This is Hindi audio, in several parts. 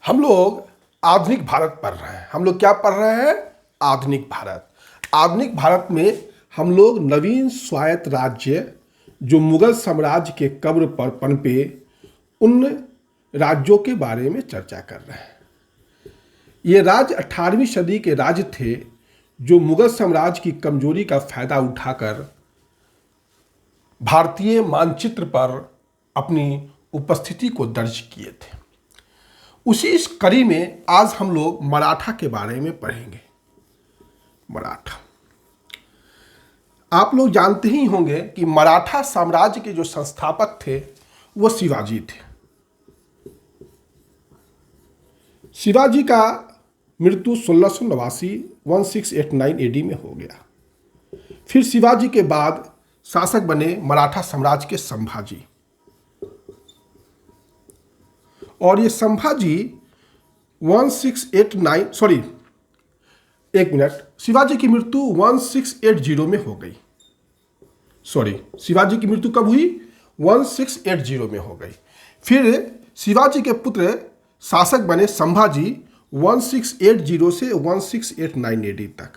हम लोग आधुनिक भारत पढ़ रहे हैं। हम लोग क्या पढ़ रहे हैं? आधुनिक भारत। आधुनिक भारत में हम लोग नवीन स्वायत्त राज्य जो मुगल साम्राज्य के कब्र पर पनपे, उन राज्यों के बारे में चर्चा कर रहे हैं। ये राज्य 18वीं सदी के राज्य थे जो मुगल साम्राज्य की कमजोरी का फायदा उठाकर भारतीय मानचित्र पर अपनी उपस्थिति को दर्ज किए थे। उसी इस कड़ी में आज हम लोग मराठा के बारे में पढ़ेंगे। मराठा, आप लोग जानते ही होंगे कि मराठा साम्राज्य के जो संस्थापक थे वो शिवाजी थे। शिवाजी का मृत्यु 1689 एडी में हो गया। फिर शिवाजी के बाद शासक बने मराठा साम्राज्य के संभाजी, और ये संभाजी 1689 शिवाजी की मृत्यु 1680 में हो गई। शिवाजी की मृत्यु कब हुई? 1680 में हो गई। फिर शिवाजी के पुत्र शासक बने संभाजी 1680 से 1689 एडी तक।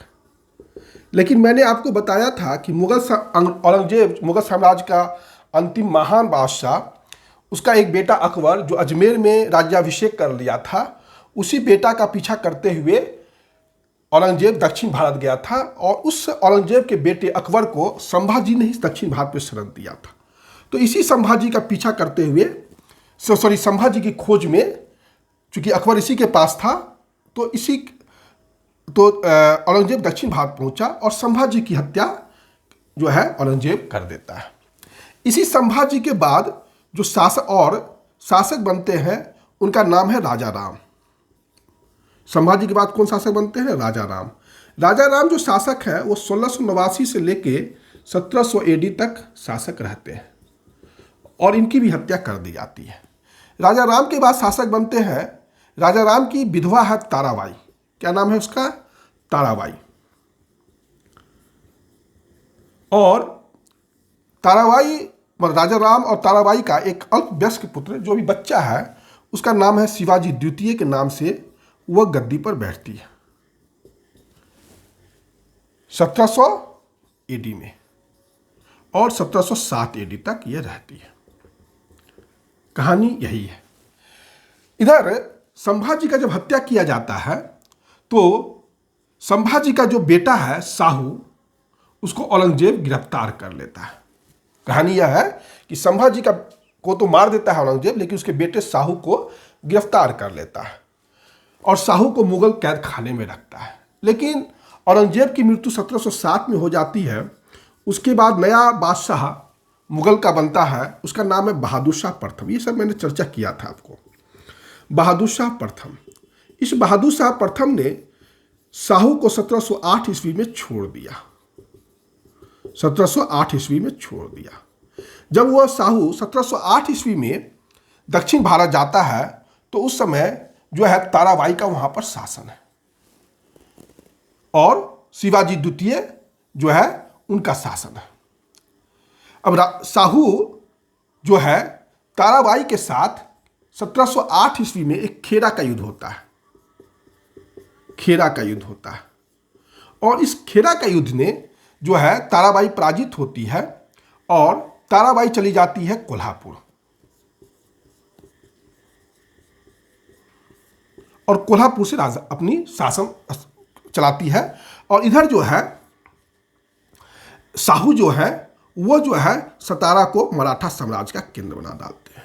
लेकिन मैंने आपको बताया था कि औरंगजेब मुगल साम्राज्य का अंतिम महान बादशाह, उसका एक बेटा अकबर जो अजमेर में राज्याभिषेक कर लिया था, उसी बेटा का पीछा करते हुए औरंगजेब दक्षिण भारत गया था, और उस औरंगजेब के बेटे अकबर को संभाजी ने ही दक्षिण भारत में शरण दिया था। तो इसी संभाजी का पीछा करते हुए संभाजी की खोज में, चूंकि अकबर इसी के पास था, तो औरंगजेब दक्षिण भारत पहुंचा और संभाजी की हत्या जो है औरंगजेब कर देता है। इसी संभाजी के बाद जो शासक बनते हैं उनका नाम है राजा राम। संभाजी के बाद कौन शासक बनते हैं? राजा राम। राजा राम जो शासक है वो 1689 से लेके 1700 एडी तक शासक रहते हैं, और इनकी भी हत्या कर दी जाती है। राजा राम के बाद शासक बनते हैं, राजा राम की विधवा है ताराबाई। क्या नाम है उसका? ताराबाई। और ताराबाई, राजा राम और ताराबाई का एक अल्पवयस्क पुत्र जो भी बच्चा है उसका नाम है शिवाजी द्वितीय के नाम से वह गद्दी पर बैठती है 1700 एडी में, और 1707 एडी तक यह रहती है। कहानी यही है। इधर संभाजी का जब हत्या किया जाता है तो संभाजी का जो बेटा है साहू, उसको औरंगजेब गिरफ्तार कर लेता है। कहानी यह है कि संभाजी को तो मार देता है औरंगजेब, लेकिन उसके बेटे साहू को गिरफ्तार कर लेता है और साहू को मुगल कैद खाने में रखता है। लेकिन औरंगजेब की मृत्यु 1707 में हो जाती है। उसके बाद नया बादशाह मुगल का बनता है, उसका नाम है बहादुर शाह प्रथम। ये सब मैंने चर्चा किया था आपको। बहादुर शाह प्रथम, इस बहादुर शाह प्रथम ने साहू को 1708 ईस्वी में छोड़ दिया। 1708 ईस्वी में छोड़ दिया। जब वह साहू 1708 ईस्वी में दक्षिण भारत जाता है तो उस समय जो है ताराबाई का वहां पर शासन है, और शिवाजी द्वितीय जो है उनका शासन है। अब साहू जो है ताराबाई के साथ 1708 ईस्वी में एक खेरा का युद्ध होता है। खेरा का युद्ध होता है, और इस खेरा का युद्ध ने जो है ताराबाई पराजित होती है और ताराबाई चली जाती है कोल्हापुर, और कोल्हापुर से राजा अपनी शासन चलाती है। और इधर जो है साहू जो है वो जो है सतारा को मराठा साम्राज्य का केंद्र बना डालते हैं।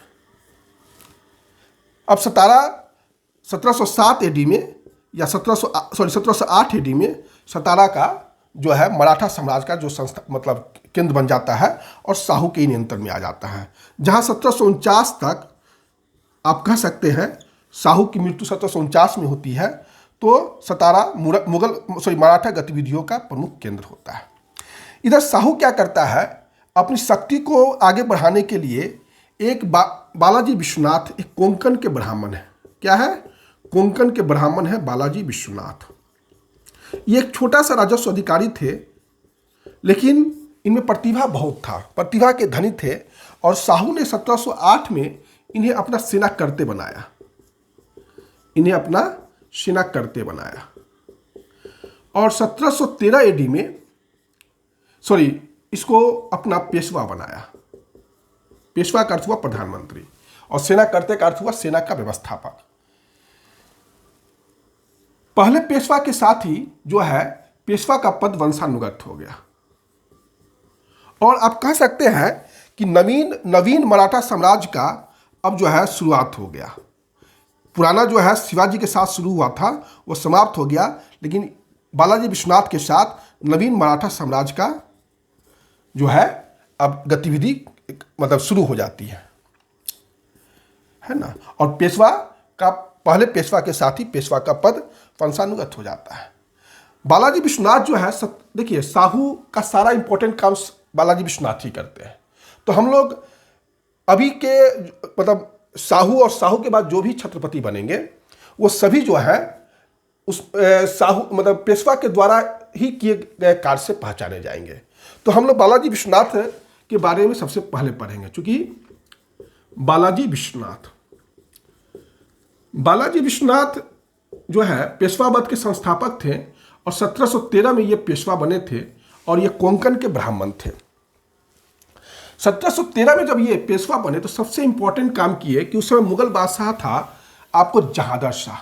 अब सतारा 1707 एडी में या 1708 एडी में सतारा का जो है मराठा साम्राज्य का जो मतलब केंद्र बन जाता है और साहू के नियंत्रण में आ जाता है। जहां 1749 तक आप कह सकते हैं साहू की मृत्यु 1749 में होती है, तो सतारा मराठा गतिविधियों का प्रमुख केंद्र होता है। इधर साहू क्या करता है? अपनी शक्ति को आगे बढ़ाने के लिए एक बालाजी विश्वनाथ, एक कोंकण के ब्राह्मण है। क्या है? कोंकण के ब्राह्मण है बालाजी विश्वनाथ। ये एक छोटा सा राजस्व अधिकारी थे, लेकिन इनमें प्रतिभा बहुत था, प्रतिभा के धनी थे, और साहू ने 1708 में इन्हें अपना सेना करते बनाया। इन्हें अपना सेना करते बनाया। और 1713 एडी में इसको अपना पेशवा बनाया। पेशवा का अर्थ हुआ प्रधानमंत्री और सेना करते का अर्थ हुआ सेना का व्यवस्थापक। पहले पेशवा के साथ ही जो है पेशवा का पद वंशानुगत हो गया और आप कह सकते हैं कि नवीन मराठा साम्राज्य का अब जो है शुरुआत हो गया। पुराना जो है शिवाजी के साथ शुरू हुआ था वो समाप्त हो गया, लेकिन बालाजी विश्वनाथ के साथ नवीन मराठा साम्राज्य का जो है अब गतिविधि मतलब शुरू हो जाती है ना। और पेशवा का पहले पेशवा के साथ ही पेशवा का पद वंशानुगत हो जाता है। बालाजी विश्वनाथ जो है देखिए साहू का सारा इंपॉर्टेंट काम बालाजी विश्वनाथ ही करते हैं। तो हम लोग अभी के मतलब साहू और साहू के बाद जो भी छत्रपति बनेंगे वो सभी जो है उस साहू मतलब पेशवा के द्वारा ही किए गए कार्य से पहचाने जाएंगे। तो हम लोग बालाजी विश्वनाथ के बारे में सबसे पहले पढ़ेंगे, क्योंकि बालाजी विश्वनाथ जो है पेशवा वंश के संस्थापक थे और 1713 में ये पेशवा बने थे और ये कोंकण के ब्राह्मण थे। 1713 में जब ये पेशवा बने तो सबसे इंपॉर्टेंट काम किए कि उस समय मुगल बादशाह था आपको जहादर शाह,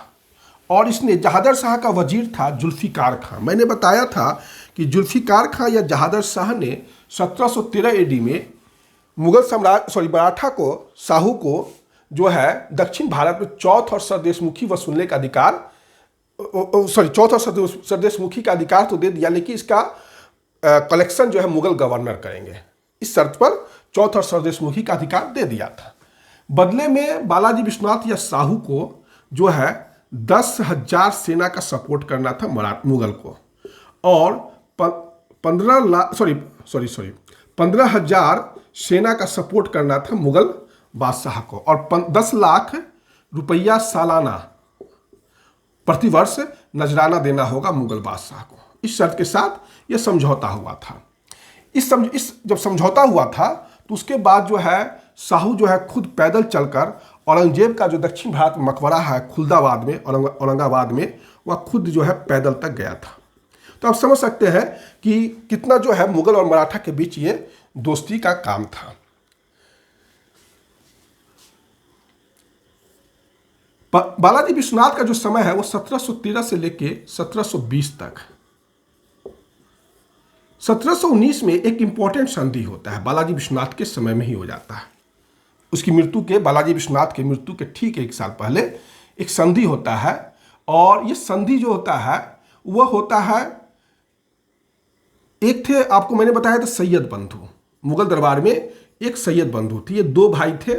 और इसने जहादर शाह का वजीर था जुल्फिकार खां। मैंने बताया था कि जुल्फिकार खां या जहादर शाह ने 1713 एडी में मुगल मराठा को साहू को जो है दक्षिण भारत में चौथ और सरदेशमुखी वसूलने का अधिकार चौथ और सरदेशमुखी का अधिकार तो दे दिया, लेकिन इसका कलेक्शन जो है मुगल गवर्नर करेंगे, इस शर्त पर चौथ और सरदेशमुखी का अधिकार दे दिया था। बदले में बालाजी विश्वनाथ या साहू को जो है 10,000 सेना का सपोर्ट करना था मुगल को, और 15,000 सेना का सपोर्ट करना था मुगल बादशाह को, और 10 लाख रुपया सालाना प्रतिवर्ष नजराना देना होगा मुगल बादशाह को। इस शर्त के साथ यह समझौता हुआ था। जब समझौता हुआ था तो उसके बाद जो है साहू जो है खुद पैदल चलकर औरंगजेब का जो दक्षिण भारत में मकबरा है खुलदाबाद में औरंगाबाद में, वह खुद जो है पैदल तक गया था। तो आप समझ सकते हैं कि कितना जो है मुगल और मराठा के बीच ये दोस्ती का काम था। बालाजी विश्वनाथ का जो समय है वो 1713 से लेके 1720 तक। 1719 में एक इंपॉर्टेंट संधि होता है, बालाजी विश्वनाथ के समय में ही हो जाता है। उसकी मृत्यु के बालाजी विश्वनाथ के मृत्यु के ठीक 1 साल पहले एक संधि होता है, और ये संधि जो होता है वह होता है, एक थे आपको मैंने बताया था सैयद बंधु, मुगल दरबार में एक सैयद बंधु थे, ये 2 भाई थे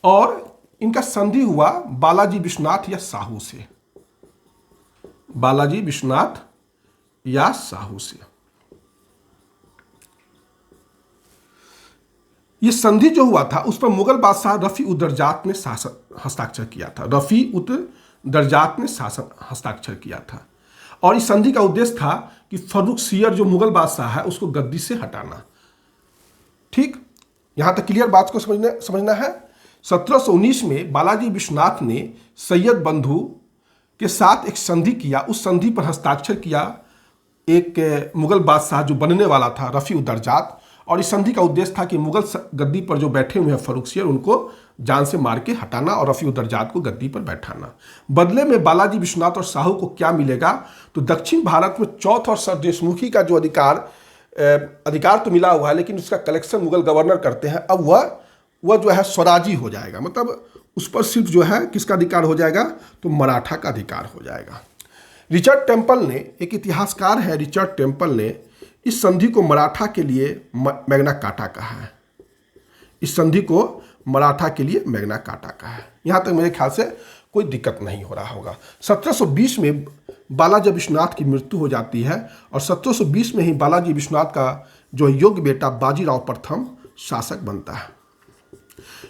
और इनका संधि हुआ बालाजी विश्वनाथ या साहू से, बालाजी विश्वनाथ या साहू से। ये संधि जो हुआ था उस पर मुगल बादशाह रफी-उद-दरजात ने हस्ताक्षर किया था, रफी-उद-दरजात ने हस्ताक्षर किया था, और इस संधि का उद्देश्य था कि फर्रुखसियर जो मुगल बादशाह है उसको गद्दी से हटाना। ठीक, यहां तक क्लियर बात को समझना है। 1719 में बालाजी विश्वनाथ ने सैयद बंधु के साथ एक संधि किया, उस संधि पर हस्ताक्षर किया एक मुगल बादशाह जो बनने वाला था रफी-उद-दरजात, और इस संधि का उद्देश्य था कि मुगल गद्दी पर जो बैठे हुए हैं फर्रुखसियर उनको जान से मार के हटाना और रफी-उद-दरजात को गद्दी पर बैठाना। बदले में बालाजी विश्वनाथ और साहू को क्या मिलेगा, तो दक्षिण भारत में चौथ और सरदेशमुखी का जो अधिकार तो मिला हुआ है, लेकिन उसका कलेक्शन मुगल गवर्नर करते हैं। अब वह जो है स्वराजी हो जाएगा, मतलब उस पर सिर्फ जो है किसका अधिकार हो जाएगा, तो मराठा का अधिकार हो जाएगा। रिचर्ड टेम्पल ने, एक इतिहासकार है रिचर्ड टेम्पल ने, इस संधि को मराठा के लिए मैग्ना कार्टा कहा है। इस संधि को मराठा के लिए मैग्ना कार्टा कहा है। यहाँ तक मेरे ख्याल से कोई दिक्कत नहीं हो रहा होगा। 1720 में बालाजी विश्वनाथ की मृत्यु हो जाती है और 1720 में ही बालाजी विश्वनाथ का जो योग्य बेटा बाजीराव प्रथम शासक बनता है।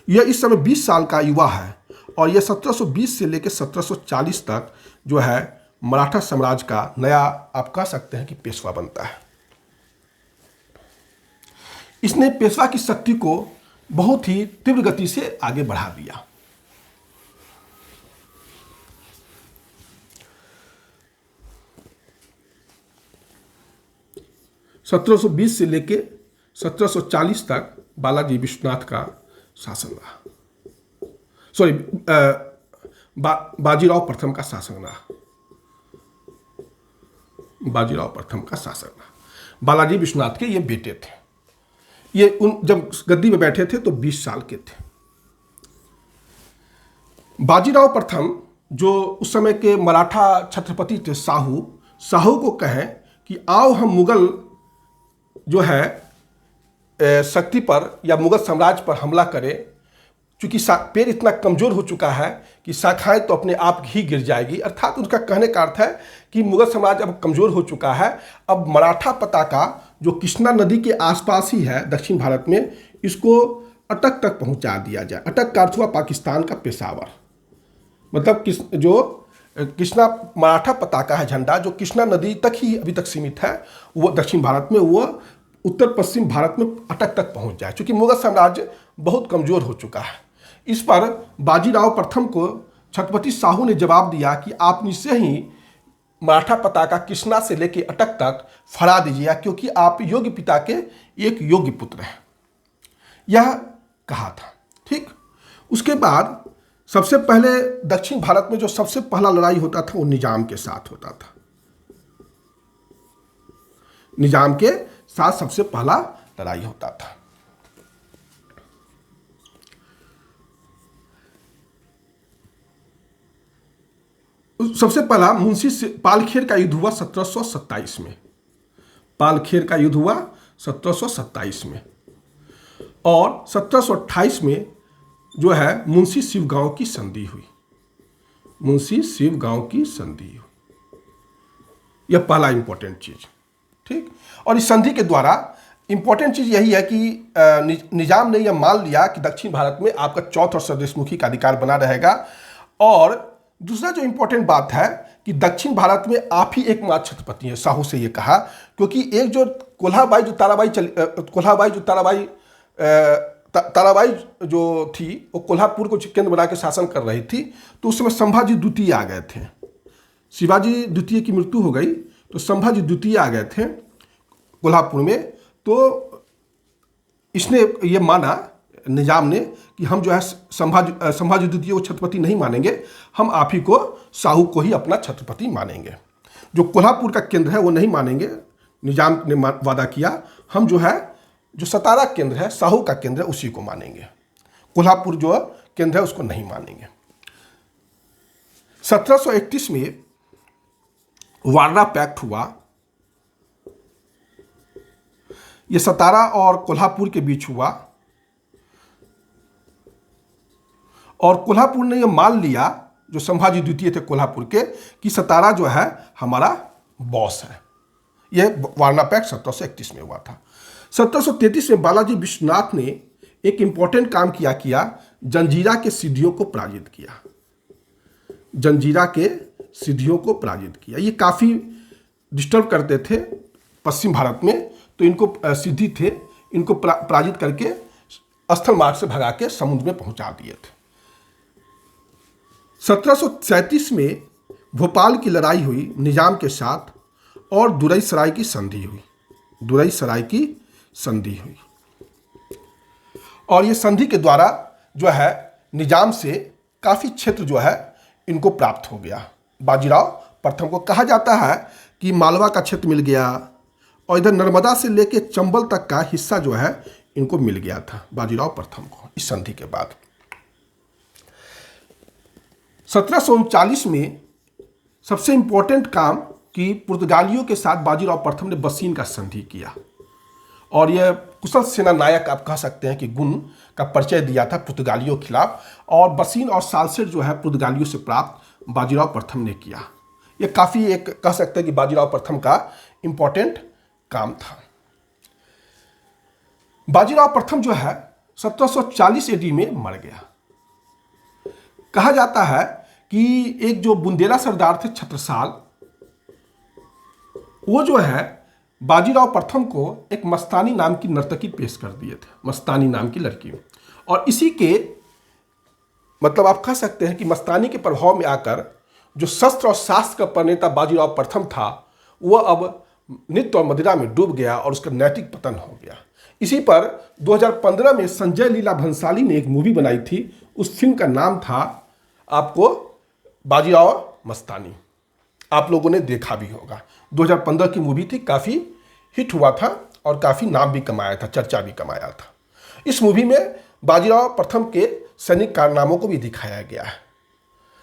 यह इस समय 20 साल का युवा है और यह 1720 से लेकर 1740 तक जो है मराठा साम्राज्य का नया, आप कह सकते हैं कि पेशवा बनता है। इसने पेशवा की शक्ति को बहुत ही तीव्र गति से आगे बढ़ा दिया। 1720 से लेके 1740 तक बालाजी विश्वनाथ का शासन रहा। सॉरी, बाजीराव प्रथम का शासन रहा। बाजीराव प्रथम का शासन रहा। बालाजी विश्वनाथ के ये बेटे थे। ये उन जब गद्दी में बैठे थे तो 20 साल के थे। बाजीराव प्रथम जो उस समय के मराठा छत्रपति थे, साहू को कहें कि आओ हम मुगल जो है शक्ति पर या मुगल साम्राज्य पर हमला करें, क्योंकि पेड़ इतना कमजोर हो चुका है कि शाखाएं तो अपने आप ही गिर जाएगी। अर्थात उनका कहने का अर्थ है कि मुगल साम्राज्य अब कमजोर हो चुका है, अब मराठा पताका जो कृष्णा नदी के आसपास ही है दक्षिण भारत में, इसको अटक तक पहुंचा दिया जाए। अटक का अर्थ हुआ पाकिस्तान का पेशावर, मतलब जो कृष्णा मराठा पताका है झंडा जो कृष्णा नदी तक ही अभी तक सीमित है, वो दक्षिण भारत में, वो उत्तर पश्चिम भारत में अटक तक पहुंच जाए, क्योंकि मुगल साम्राज्य बहुत कमजोर हो चुका है। इस पर बाजीराव प्रथम को छत्रपति साहू ने जवाब दिया कि आप निश्चय ही मराठा पताका कृष्णा से लेकर अटक तक फहरा दीजिए, क्योंकि आप योग्य पिता के एक योग्य पुत्र हैं। यह कहा था। ठीक, उसके बाद सबसे पहले दक्षिण भारत में जो सबसे पहला लड़ाई होता था वो निजाम के साथ होता था। निजाम के साथ सबसे पहला लड़ाई होता था। सबसे पहला मुंशी से पालखेर का युद्ध हुआ 1727 में। पालखेर का युद्ध हुआ 1727 में, और 1728 में जो है मुंशी शिवगांव की संधि हुई। मुंशी शिवगांव की संधि हुई, यह पहला इंपॉर्टेंट चीज। ठीक, और इस संधि के द्वारा इंपॉर्टेंट चीज यही है कि निजाम ने यह मान लिया कि दक्षिण भारत में आपका चौथ और स्वदेशमुखी का अधिकार बना रहेगा। और दूसरा जो इंपॉर्टेंट बात है कि दक्षिण भारत में आप ही एकमात्र छत्रपति हैं, साहू से ये कहा, क्योंकि एक जो कोल्हाबाई जो थी वो कोल्हापुर को केंद्र बना के शासन कर रही थी, तो उस समय संभाजी द्वितीय आ गए थे। शिवाजी द्वितीय की मृत्यु हो गई तो संभाजी द्वितीय आ गए थे कोल्हापुर में। तो इसने ये माना निजाम ने कि हम जो है संभाजी द्वितीय को छत्रपति नहीं मानेंगे, हम आप ही को साहू को ही अपना छत्रपति मानेंगे। जो कोल्हापुर का केंद्र है वो नहीं मानेंगे। निजाम ने वादा किया हम जो है जो सतारा केंद्र है, साहू का केंद्र है, उसी को मानेंगे। कोल्हापुर जो केंद्र है उसको नहीं मानेंगे। 1731 में वार्ना पैक्ट हुआ। यह सतारा और कोल्हापुर के बीच हुआ, और कोल्हापुर ने यह मान लिया, जो संभाजी द्वितीय थे कोल्हापुर के, कि सतारा जो है हमारा बॉस है। यह वार्ना पैक्ट 1731 में हुआ था। 1733 में बालाजी विश्वनाथ ने एक इंपॉर्टेंट काम किया, जंजीरा के सिद्धियों को पराजित किया। जंजीरा के सिद्धियों को पराजित किया। ये काफ़ी डिस्टर्ब करते थे पश्चिम भारत में, तो इनको सिद्धि थे, इनको पराजित करके स्थल मार्ग से भगा के समुद्र में पहुंचा दिए थे। 1737 में भोपाल की लड़ाई हुई निजाम के साथ, और दुरई सराय की संधि हुई। दुरई सराय की संधि हुई, और ये संधि के द्वारा जो है निजाम से काफ़ी क्षेत्र जो है इनको प्राप्त हो गया। बाजीराव प्रथम को कहा जाता है कि मालवा का क्षेत्र मिल गया, और इधर नर्मदा से लेके चंबल तक का हिस्सा जो है इनको मिल गया था बाजीराव प्रथम को इस संधि के बाद। 1739 में सबसे इंपॉर्टेंट काम कि पुर्तगालियों के साथ बाजीराव प्रथम ने बसीन का संधि किया, और यह कुशल सेना नायक आप कह सकते हैं कि गुण का परिचय दिया था पुर्तगालियों के खिलाफ। और बसीन और सालसेट जो है पुर्तगालियों से प्राप्त बाजीराव प्रथम ने किया। यह काफ़ी एक कह सकते हैं कि बाजीराव प्रथम का इंपॉर्टेंट काम था। बाजीराव प्रथम जो है 1740 एडी में मर गया। कहा जाता है कि एक जो बुंदेला सरदार थे छत्रसाल, वो जो है बाजीराव प्रथम को एक मस्तानी नाम की नर्तकी पेश कर दिए थे, मस्तानी नाम की लड़की। और इसी के मतलब आप कह सकते हैं कि मस्तानी के प्रभाव में आकर जो शस्त्र और शास्त्र का प्रणेता बाजीराव प्रथम था, वह अब नृत्य और मदिरा में डूब गया और उसका नैतिक पतन हो गया। इसी पर 2015 में संजय लीला भंसाली ने एक मूवी बनाई थी। उस फिल्म का नाम था आपको बाजीराव मस्तानी। आप लोगों ने देखा भी होगा। 2015 की मूवी थी, काफ़ी हिट हुआ था और काफ़ी नाम भी कमाया था, चर्चा भी कमाया था। इस मूवी में बाजीराव प्रथम के सैनिक कारनामों को भी दिखाया गया है।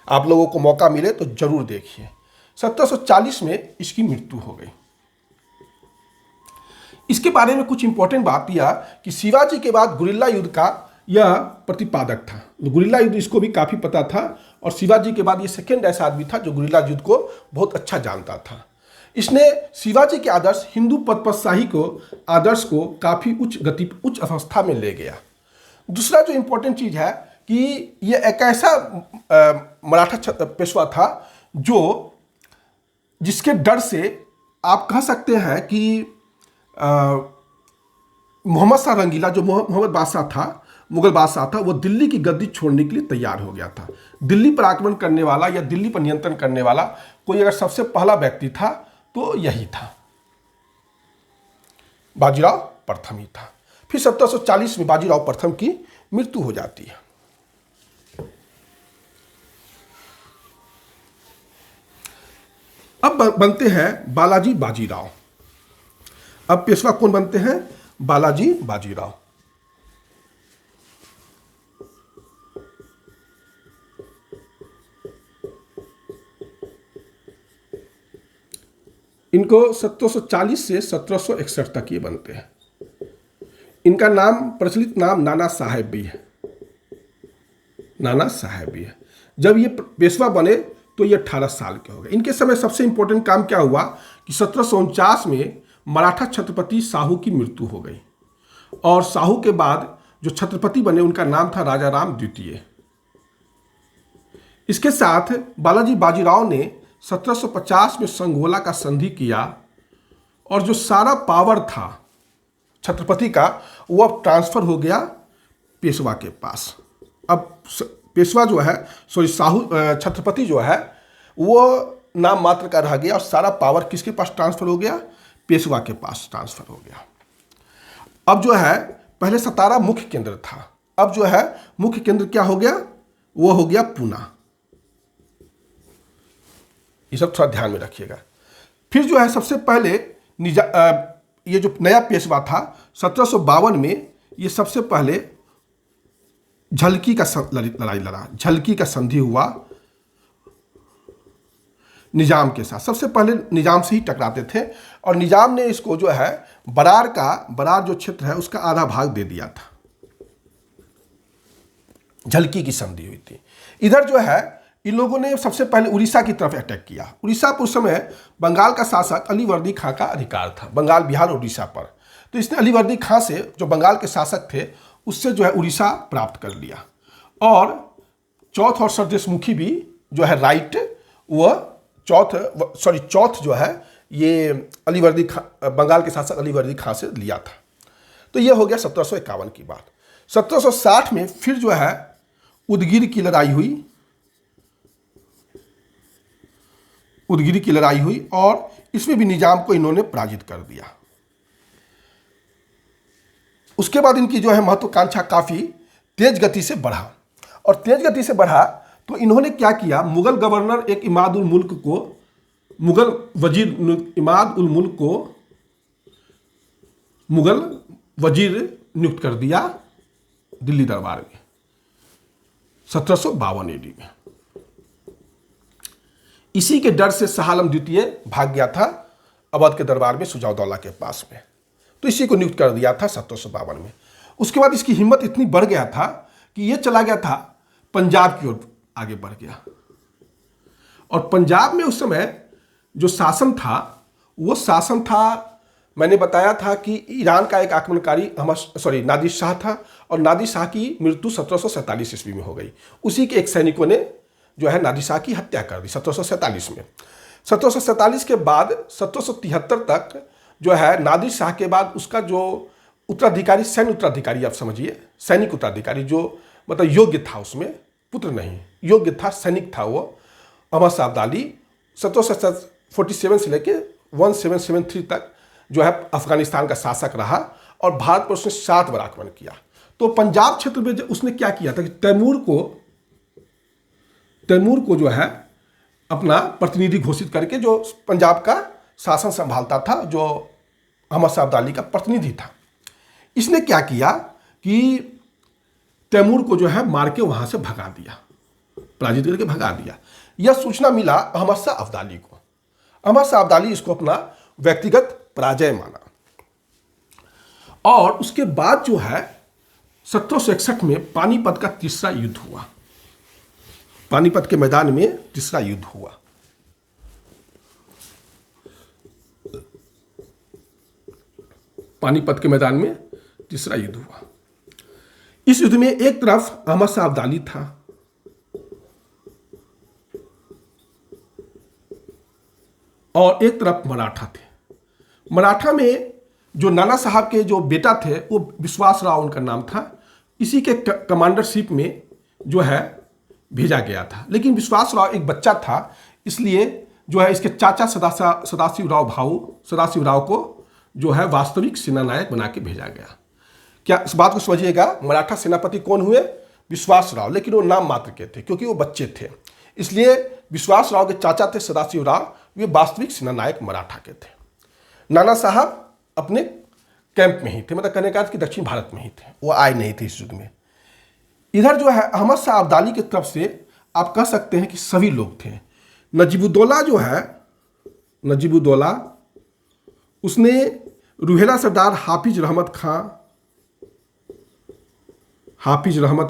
आप लोगों को मौका मिले तो जरूर देखिए। 1740 में इसकी मृत्यु हो गई। इसके बारे में कुछ इंपॉर्टेंट बात यह कि शिवाजी के बाद गुरिल्ला युद्ध का यह प्रतिपादक था। गुरिल्ला युद्ध इसको भी काफ़ी पता था और शिवाजी के बाद ये सेकेंड ऐसा आदमी था जो गुरिल्ला युद्ध को बहुत अच्छा जानता था। इसने शिवाजी के आदर्श हिंदू पदपतशाही को आदर्श को काफ़ी उच्च अवस्था में ले गया। दूसरा जो इम्पोर्टेंट चीज़ है कि ये एक ऐसा मराठा पेशवा था जो जिसके डर से आप कह सकते हैं कि मोहम्मद शाह रंगीला जो मोहम्मद बादशाह था, मुगल बादशाह था, वो दिल्ली की गद्दी छोड़ने के लिए तैयार हो गया था। दिल्ली पर आक्रमण करने वाला या दिल्ली पर नियंत्रण करने वाला कोई अगर सबसे पहला व्यक्ति था तो यही था, बाजीराव प्रथम ही था। फिर 1740 में बाजीराव प्रथम की मृत्यु हो जाती है। अब बनते हैं बालाजी बाजीराव। अब पेशवा कौन बनते हैं? बालाजी बाजीराव। इनको 1740 से 1761 तक ये बनते हैं। इनका नाम, प्रचलित नाम नाना साहेब भी है। नाना साहेब भी है। जब ये पेशवा बने तो ये 18 साल के हो गए। इनके समय सबसे इंपॉर्टेंट काम क्या हुआ कि 1749 में मराठा छत्रपति साहू की मृत्यु हो गई और साहू के बाद जो छत्रपति बने उनका नाम था राजा राम द्वितीय। इसके साथ बालाजी बाजीराव ने 1750 में संगोला का संधि किया और जो सारा पावर था छत्रपति का वो अब ट्रांसफर हो गया पेशवा के पास। अब पेशवा जो है, साहू छत्रपति जो है वो नाम मात्र का रह गया और सारा पावर किसके पास ट्रांसफर हो गया? पेशवा के पास ट्रांसफर हो गया। अब जो है पहले सतारा मुख्य केंद्र था, अब जो है मुख्य केंद्र क्या हो गया? वो हो गया पूना। ये सब थोड़ा ध्यान में रखिएगा। फिर जो है सबसे पहले ये जो नया पेशवा था 1752 में, ये सबसे पहले झलकी का लड़ाई लड़ा। झलकी का संधि हुआ निजाम के साथ। सबसे पहले निजाम से ही टकराते थे और निजाम ने इसको जो है बरार जो क्षेत्र है उसका आधा भाग दे दिया था। झलकी की संधि हुई थी। इधर जो है इन लोगों ने सबसे पहले उड़ीसा की तरफ अटैक किया। उड़ीसा पर उस समय बंगाल का शासक अलीवर्दी खां का अधिकार था, बंगाल, बिहार और उड़ीसा पर। तो इसने अलीवर्दी खां से, जो बंगाल के शासक थे, उससे जो है उड़ीसा प्राप्त कर लिया। और चौथ और सरदेशमुखी भी जो है राइट, वह चौथ जो है ये अलीवर्दी खां, बंगाल के शासक अलीवर्दी खां से लिया था। तो ये हो गया 1751 की बात। 1760 में फिर जो है उदगिर की लड़ाई हुई। उदगिरी की लड़ाई हुई और इसमें भी निजाम को इन्होंने पराजित कर दिया। उसके बाद इनकी जो है महत्वाकांक्षा काफ़ी तेज गति से बढ़ा और तेज गति से बढ़ा तो इन्होंने क्या किया? मुगल गवर्नर एक इमाद उल मुल्क को, मुगल वजीर इमाद उल मुल्क को मुगल वजीर नियुक्त कर दिया दिल्ली दरबार में 1752 ईडी में। इसी के डर से शाह आलम द्वितीय भाग गया था अवध के दरबार में सुजाउद्दौला के पास में, तो इसी को नियुक्त कर दिया था 1752 में। उसके बाद इसकी हिम्मत इतनी बढ़ गया था कि ये चला गया था पंजाब की ओर, आगे बढ़ गया। और पंजाब में उस समय जो शासन था वो शासन था, मैंने बताया था कि ईरान का एक आक्रमणकारी नादिर शाह था और नादिर शाह की मृत्यु 1747 ईस्वी में हो गई। उसी के एक सैनिकों ने जो है नादिर शाह की हत्या कर दी 1747 में। 1747 के बाद 1773 तक जो है नादिर शाह के बाद उसका जो उत्तराधिकारी, सैन्य उत्तराधिकारी, आप समझिए सैनिक उत्तराधिकारी, जो मतलब योग्य था, उसमें पुत्र नहीं, योग्य था, सैनिक था वो, अहमद शाह अब्दाली 1747 से लेके 1773 तक जो है अफगानिस्तान का शासक रहा और भारत पर उसने 7 बार आक्रमण किया। तो पंजाब क्षेत्र में उसने क्या किया था कि तैमूर को जो है अपना प्रतिनिधि घोषित करके जो पंजाब का शासन संभालता था, जो अहमद शाह अब्दाली का प्रतिनिधि था, इसने क्या किया कि तैमूर को जो है मार के वहां से भगा दिया, पराजित करके भगा दिया। यह सूचना मिला अहमद शाह अब्दाली को। अहमद शाह अब्दाली इसको अपना व्यक्तिगत पराजय माना और उसके बाद जो है 1761 में पानीपत का तीसरा युद्ध हुआ। पानीपत के मैदान में तीसरा युद्ध हुआ। पानीपत के मैदान में तीसरा युद्ध हुआ। इस युद्ध में एक तरफ अहमद शाह अब्दाली था और एक तरफ मराठा थे। मराठा में जो नाना साहब के जो बेटा थे वो विश्वास राव उनका नाम था, इसी के कमांडरशिप में जो है भेजा गया था। लेकिन विश्वास राव एक बच्चा था, इसलिए जो है इसके चाचा सदाशिव राव को जो है वास्तविक सेनानायक बना के भेजा गया। क्या इस बात को समझिएगा, मराठा सेनापति कौन हुए? विश्वास राव, लेकिन वो नाम मात्र के थे क्योंकि वो बच्चे थे, इसलिए विश्वास राव के चाचा थे सदाशिव राव, वे वास्तविक सेनानायक मराठा के थे। नाना साहब अपने कैंप में ही थे, मतलब कहने का अर्थ कि दक्षिण भारत में ही थे, वो आए नहीं थे इस युद्ध में। इधर जो है अहमद शाह अब्दाली की तरफ से आप कह सकते हैं कि सभी लोग थे। नजीबुद्दौला जो है, नजीबुद्दौला उसने रुहेला सरदार हाफिज रहमत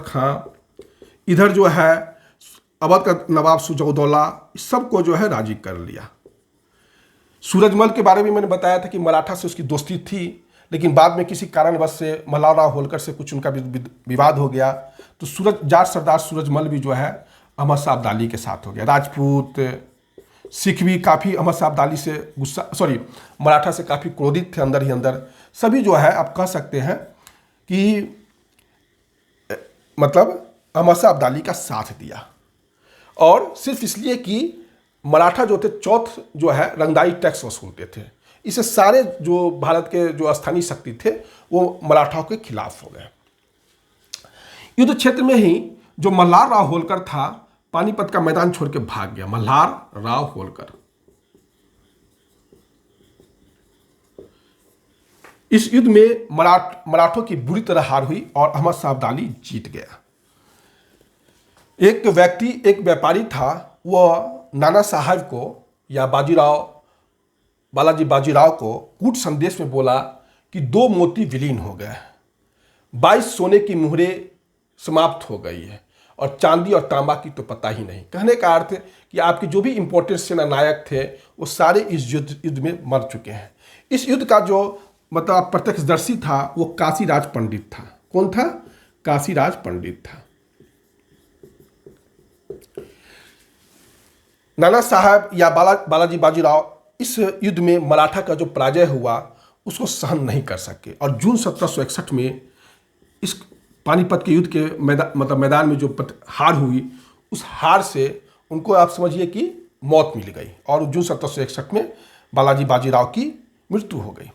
खां, इधर जो है अवध का नवाब सुजाउद्दौला, इस सब को जो है राजी कर लिया। सूरजमल के बारे में मैंने बताया था कि मराठा से उसकी दोस्ती थी, लेकिन बाद में किसी कारणवश से मल्हारराव होलकर से कुछ उनका विवाद हो गया, तो जाट सरदार सूरजमल भी जो है अहमद शाह अब्दाली के साथ हो गया। राजपूत सिख भी काफ़ी अहमद शाह अब्दाली से मराठा से काफ़ी क्रोधित थे अंदर ही अंदर। सभी जो है आप कह सकते हैं कि मतलब अहमद शाह अब्दाली का साथ दिया, और सिर्फ इसलिए कि मराठा जो थे चौथ जो है रंगदारी टैक्स वसूलते थे। इससे सारे जो भारत के जो स्थानीय शक्ति थे वो मराठाओं के खिलाफ हो गए। युद्ध क्षेत्र में ही जो मल्हार राव होलकर था, पानीपत का मैदान छोड़ के भाग गया। मल्हार राव होलकर इस युद्ध में मराठों की बुरी तरह हार हुई और अहमद शाह अब्दाली जीत गया। एक व्यक्ति, एक व्यापारी था, वह नाना साहब को या बालाजी बाजीराव को कूट संदेश में बोला कि 2 मोती विलीन हो गए, 22 सोने की मुहरें समाप्त हो गई है और चांदी और तांबा की तो पता ही नहीं। कहने का अर्थ कि आपके जो भी इंपॉर्टेंट सेनानायक थे वो सारे इस युद्ध में मर चुके हैं। इस युद्ध का जो मतलब प्रत्यक्षदर्शी था वो काशीराज पंडित था। कौन था? काशीराज पंडित था। नाना साहब या बालाजी बाजीराव इस युद्ध में मराठा का जो पराजय हुआ उसको सहन नहीं कर सके और जून 1761 में इस पानीपत के युद्ध के मैदान में जो हार हुई, उस हार से उनको आप समझिए कि मौत मिल गई और जून 1761 में बालाजी बाजीराव की मृत्यु हो गई।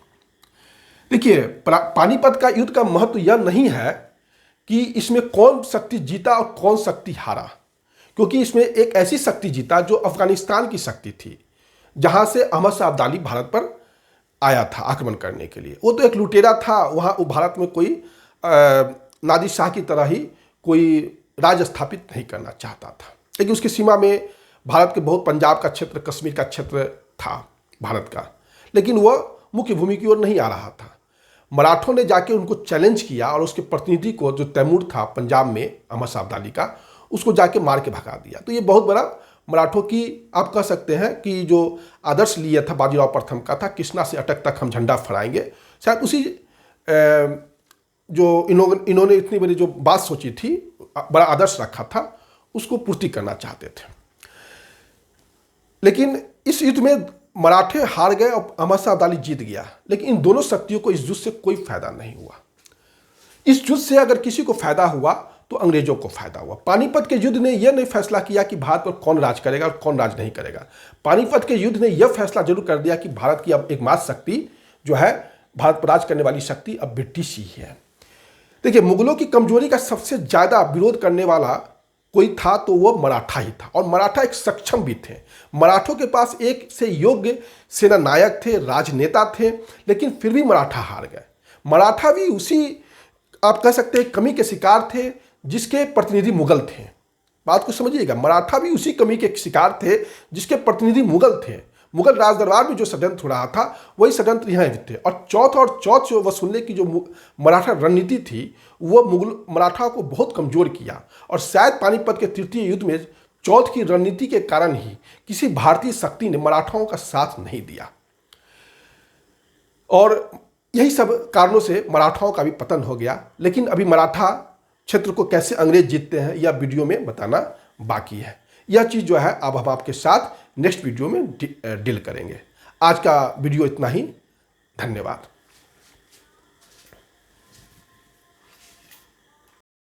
देखिए, पानीपत का युद्ध का महत्व यह नहीं है कि इसमें कौन शक्ति जीता और कौन शक्ति हारा, क्योंकि इसमें एक ऐसी शक्ति जीता जो अफगानिस्तान की शक्ति थी, जहां से अहमद शाह अब्दाली भारत पर आया था आक्रमण करने के लिए। वो तो एक लुटेरा था, वहाँ वो भारत में कोई नादिर शाह की तरह ही कोई राज स्थापित नहीं करना चाहता था, लेकिन उसकी सीमा में भारत के बहुत पंजाब का क्षेत्र, कश्मीर का क्षेत्र था भारत का, लेकिन वह मुख्य भूमि की ओर नहीं आ रहा था। मराठों ने जाके उनको चैलेंज किया और उसके प्रतिनिधि को, जो तैमूर था पंजाब में अहमद शाह अब्दाली का, उसको जाके मार के भगा दिया। तो ये बहुत बड़ा मराठों की आप कह सकते हैं कि जो आदर्श लिया था बाजीराव प्रथम का था, कृष्णा से अटक तक हम झंडा फहराएंगे, शायद उसी जो इन्होंने इतनी बड़ी जो बात सोची थी, बड़ा आदर्श रखा था, उसको पूर्ति करना चाहते थे। लेकिन इस युद्ध में मराठे हार गए और अहमद शाह अब्दाली जीत गया, लेकिन इन दोनों शक्तियों को इस युद्ध से कोई फायदा नहीं हुआ। इस युद्ध से अगर किसी को फायदा हुआ तो अंग्रेजों को फायदा हुआ। पानीपत के युद्ध ने यह नहीं फैसला किया कि भारत पर कौन राज करेगा और कौन राज नहीं करेगा। पानीपत के युद्ध ने यह फैसला जरूर कर दिया कि भारत की अब एकमात्र शक्ति जो है, भारत पर राज करने वाली शक्ति अब ब्रिटिश ही है। देखिए, मुगलों की कमजोरी का सबसे ज्यादा विरोध करने वाला कोई था तो वो मराठा ही था, और मराठा एक सक्षम भी थे। मराठों के पास एक से योग्य सेना नायक थे, राजनेता थे, लेकिन फिर भी मराठा हार गए। मराठा भी उसी, आप कह सकते हैं, कमी के शिकार थे जिसके प्रतिनिधि मुगल थे। बात को समझिएगा, मराठा भी उसी कमी के शिकार थे जिसके प्रतिनिधि मुगल थे। मुगल राज दरबार में जो षड्यंत्र हो रहा था वही षड्यंत्र यहाँ भी थे। और चौथ जो वसूलने की जो मराठा रणनीति थी वो मुगल मराठा को बहुत कमजोर किया। और शायद पानीपत के तृतीय युद्ध में चौथ की रणनीति के कारण ही किसी भारतीय शक्ति ने मराठाओं का साथ नहीं दिया, और यही सब कारणों से मराठाओं का भी पतन हो गया। लेकिन अभी मराठा क्षेत्र को कैसे अंग्रेज जीतते हैं यह वीडियो में बताना बाकी है। यह चीज़ जो है अब हम आपके साथ नेक्स्ट वीडियो में डील करेंगे। आज का वीडियो इतना ही। धन्यवाद।